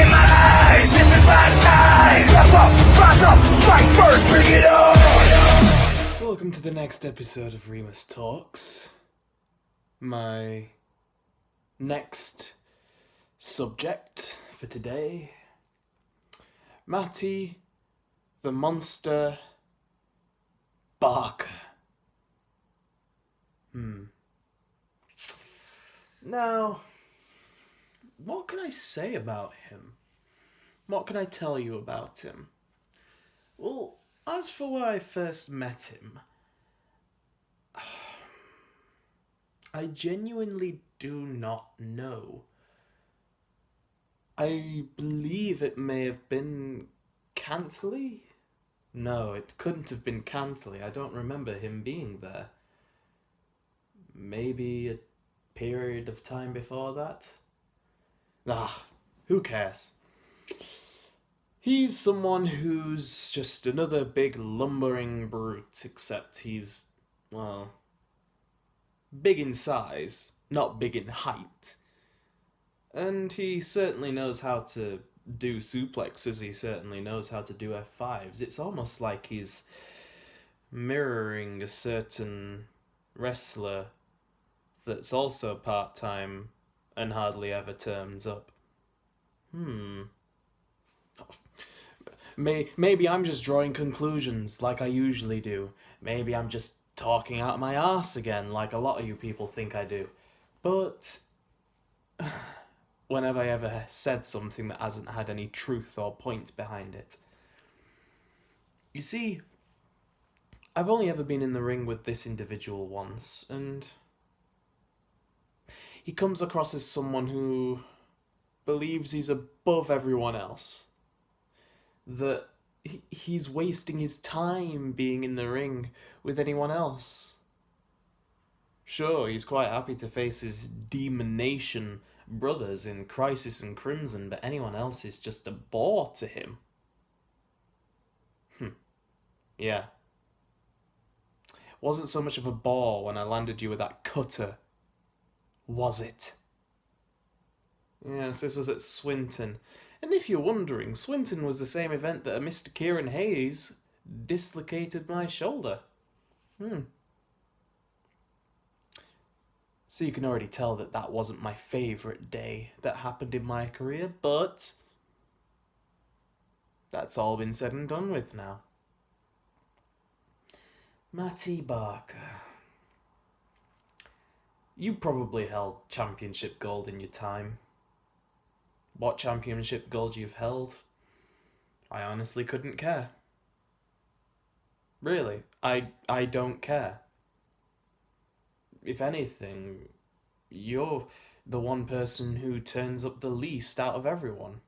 in my eyes. This is my time. Step up, rise up, fight first, bring it on. Welcome to the next episode of Remus Talks. My next subject for today: Matty, the monster, Barker. Now, what can I say about him? What can I tell you about him? Well, as for where I first met him, I genuinely do not know. I believe it may have been Cantley? No, it couldn't have been Cantley. I don't remember him being there. Maybe a period of time before that? Who cares? He's someone who's just another big lumbering brute, except he's, well, big in size, not big in height. And he certainly knows how to do suplexes, he certainly knows how to do F5s. It's almost like he's mirroring a certain wrestler that's also part-time and hardly ever turns up. Maybe I'm just drawing conclusions like I usually do. Maybe I'm just talking out my arse again like a lot of you people think I do. But when have I ever said something that hasn't had any truth or point behind it? You see, I've only ever been in the ring with this individual once, and he comes across as someone who believes he's above everyone else. That he's wasting his time being in the ring with anyone else. Sure, he's quite happy to face his Demon Nation brothers in Crisis and Crimson, but anyone else is just a bore to him. Yeah. Wasn't so much of a bore when I landed you with that cutter, was it? Yes, this was at Swinton. And if you're wondering, Swinton was the same event that a Mr. Kieran Hayes dislocated my shoulder. So you can already tell that that wasn't my favourite day that happened in my career, but that's all been said and done with now. Matty Barker. You probably held championship gold in your time. What championship gold you've held, I honestly couldn't care. Really, I don't care. If anything, you're the one person who turns up the least out of everyone.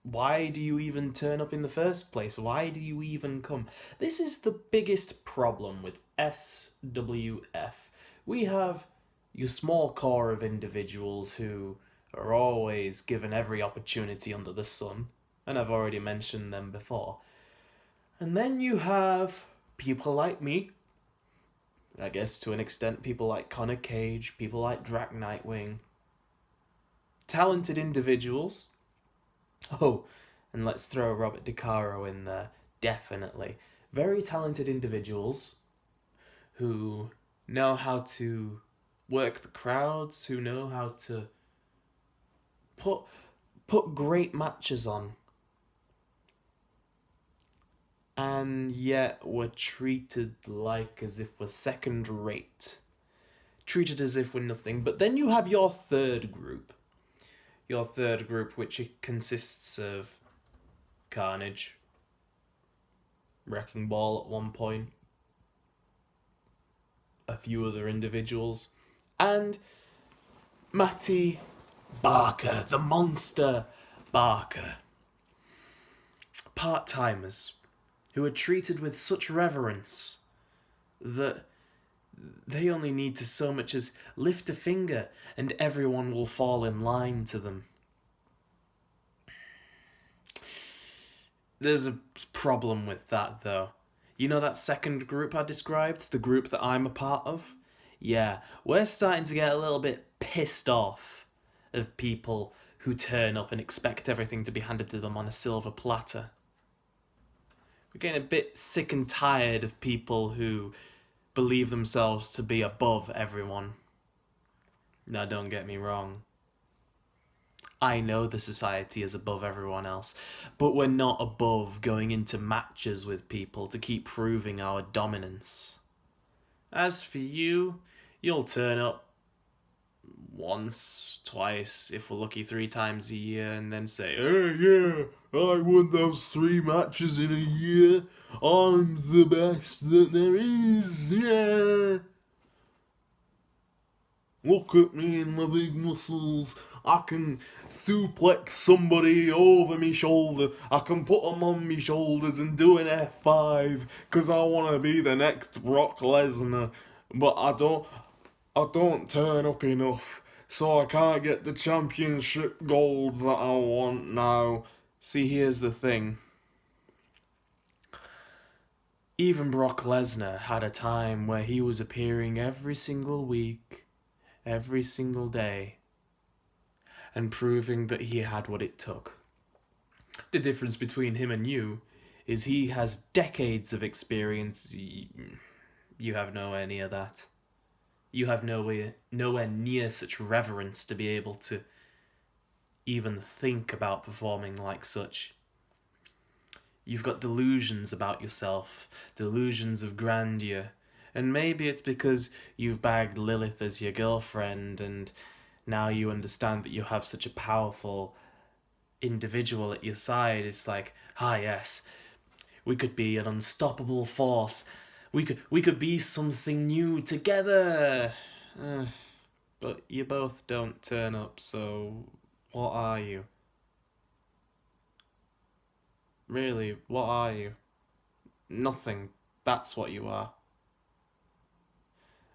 Why do you even turn up in the first place? Why do you even come? This is the biggest problem with SWF. We have your small core of individuals who are always given every opportunity under the sun, and I've already mentioned them before. And then you have people like me, I guess to an extent people like Connor Cage, people like Drac Nightwing, talented individuals. Oh, and let's throw Robert DeCaro in there, definitely. Very talented individuals who know how to work the crowds, who know how to put great matches on. And yet we're treated like as if we're second rate. Treated as if we're nothing. But then you have your third group. Your third group, which consists of Carnage, Wrecking Ball at one point, a few other individuals, and Matty Barker, the monster Barker. Part-timers who are treated with such reverence that they only need to so much as lift a finger and everyone will fall in line to them. There's a problem with that, though. You know that second group I described? The group that I'm a part of? Yeah, we're starting to get a little bit pissed off of people who turn up and expect everything to be handed to them on a silver platter. We're getting a bit sick and tired of people who believe themselves to be above everyone. Now, don't get me wrong. I know the society is above everyone else, but we're not above going into matches with people to keep proving our dominance. As for you, you'll turn up once, twice, if we're lucky 3 times a year, and then say, "Hey, yeah, I won those 3 matches in a year. I'm the best that there is, yeah. Look at me and my big muscles. I can suplex somebody over me shoulder. I can put them on me shoulders and do an F5 because I want to be the next Brock Lesnar. But I don't turn up enough, so I can't get the championship gold that I want now." See, here's the thing. Even Brock Lesnar had a time where he was appearing every single week, every single day, and proving that he had what it took. The difference between him and you is he has decades of experience. You have nowhere near that. You have nowhere near such reverence to be able to even think about performing like such. You've got delusions about yourself, delusions of grandeur, and maybe it's because you've bagged Lilith as your girlfriend and now you understand that you have such a powerful individual at your side. It's like, yes, we could be an unstoppable force. We could be something new together. But you both don't turn up, so what are you? Really, what are you? Nothing. That's what you are.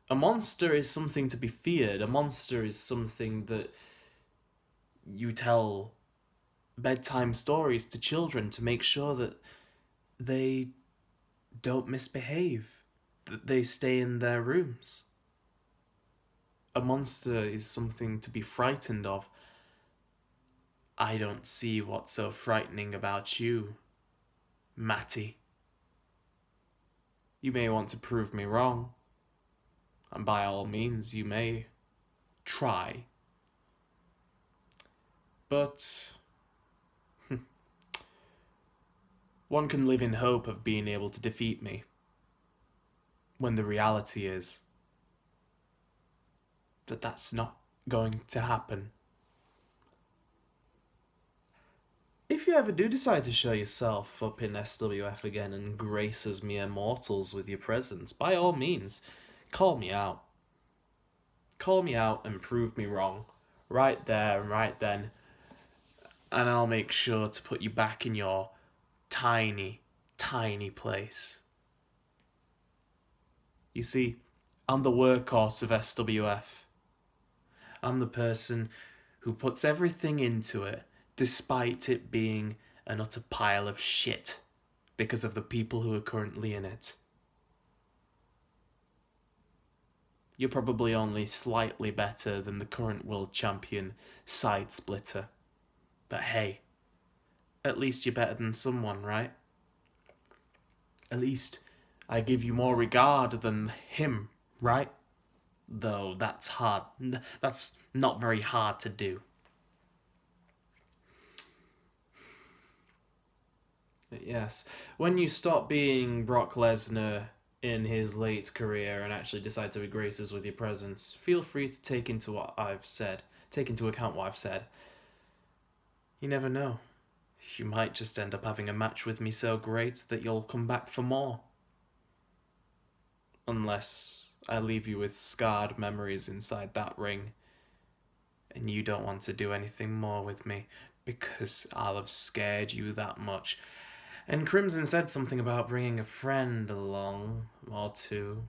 A monster is something to be feared. A monster is something that you tell bedtime stories to children to make sure that they don't misbehave, that they stay in their rooms. A monster is something to be frightened of. I don't see what's so frightening about you, Matty. You may want to prove me wrong, and by all means you may try. But one can live in hope of being able to defeat me, when the reality is that that's not going to happen. If you ever do decide to show yourself up in SWF again and grace us mere mortals with your presence, by all means, call me out. Call me out and prove me wrong, right there and right then, and I'll make sure to put you back in your tiny, tiny place. You see, I'm the workhorse of SWF. I'm the person who puts everything into it, despite it being an utter pile of shit, because of the people who are currently in it. You're probably only slightly better than the current world champion Side Splitter. But hey, at least you're better than someone, right? At least I give you more regard than him, right? Though that's hard. That's not very hard to do. But yes, when you stop being Brock Lesnar in his late career and actually decide to grace us with your presence, feel free to take into account what I've said. You never know. You might just end up having a match with me so great that you'll come back for more. Unless I leave you with scarred memories inside that ring, and you don't want to do anything more with me because I'll have scared you that much. And Crimson said something about bringing a friend along, or 2,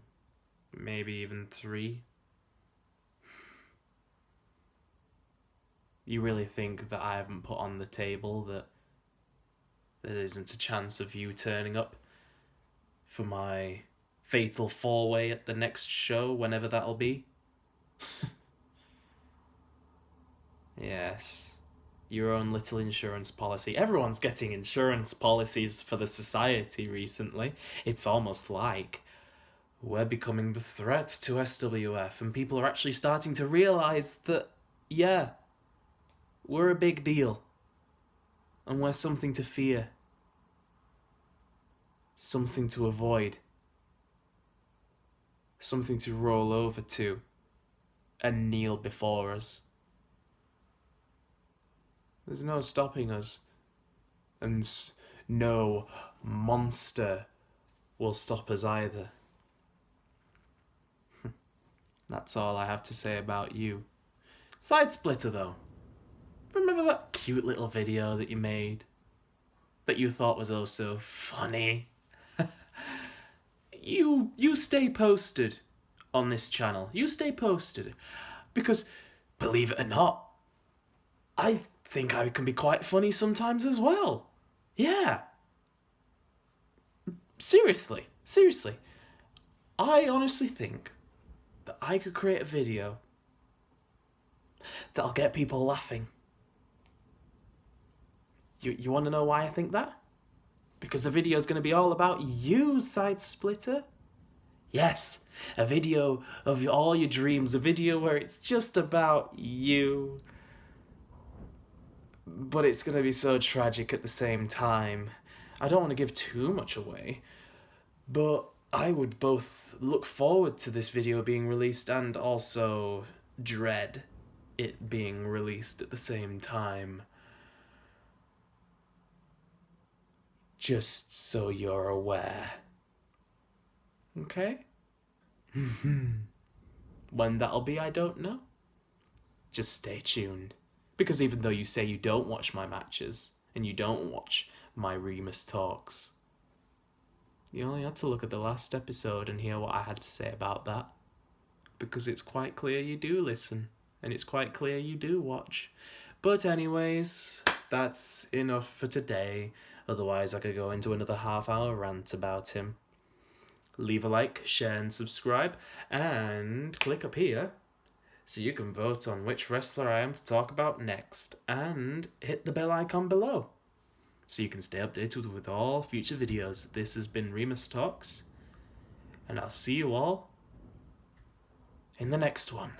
maybe even 3. You really think that I haven't put on the table that there isn't a chance of you turning up for my fatal 4-way at the next show, whenever that'll be? Yes. Your own little insurance policy. Everyone's getting insurance policies for the society recently. It's almost like we're becoming the threat to SWF, and people are actually starting to realize that, yeah, we're a big deal. And we're something to fear. Something to avoid. Something to roll over to and kneel before us. There's no stopping us. And no monster will stop us either. That's all I have to say about you. Side splitter though. Remember that cute little video that you made? That you thought was oh so funny? You stay posted on this channel. You stay posted. Because, believe it or not, I think I can be quite funny sometimes as well. Yeah. Seriously. I honestly think that I could create a video that'll get people laughing. You want to know why I think that? Because the video is going to be all about you, Side Splitter. Yes, a video of all your dreams, a video where it's just about you. But it's going to be so tragic at the same time. I don't want to give too much away, but I would both look forward to this video being released and also dread it being released at the same time. Just so you're aware. Okay? When that'll be, I don't know. Just stay tuned. Because even though you say you don't watch my matches, and you don't watch my Remus Talks, you only had to look at the last episode and hear what I had to say about that. Because it's quite clear you do listen, and it's quite clear you do watch. But anyways, that's enough for today. Otherwise, I could go into another half-hour rant about him. Leave a like, share and subscribe, and click up here so you can vote on which wrestler I am to talk about next, and hit the bell icon below so you can stay updated with all future videos. This has been Remus Talks, and I'll see you all in the next one.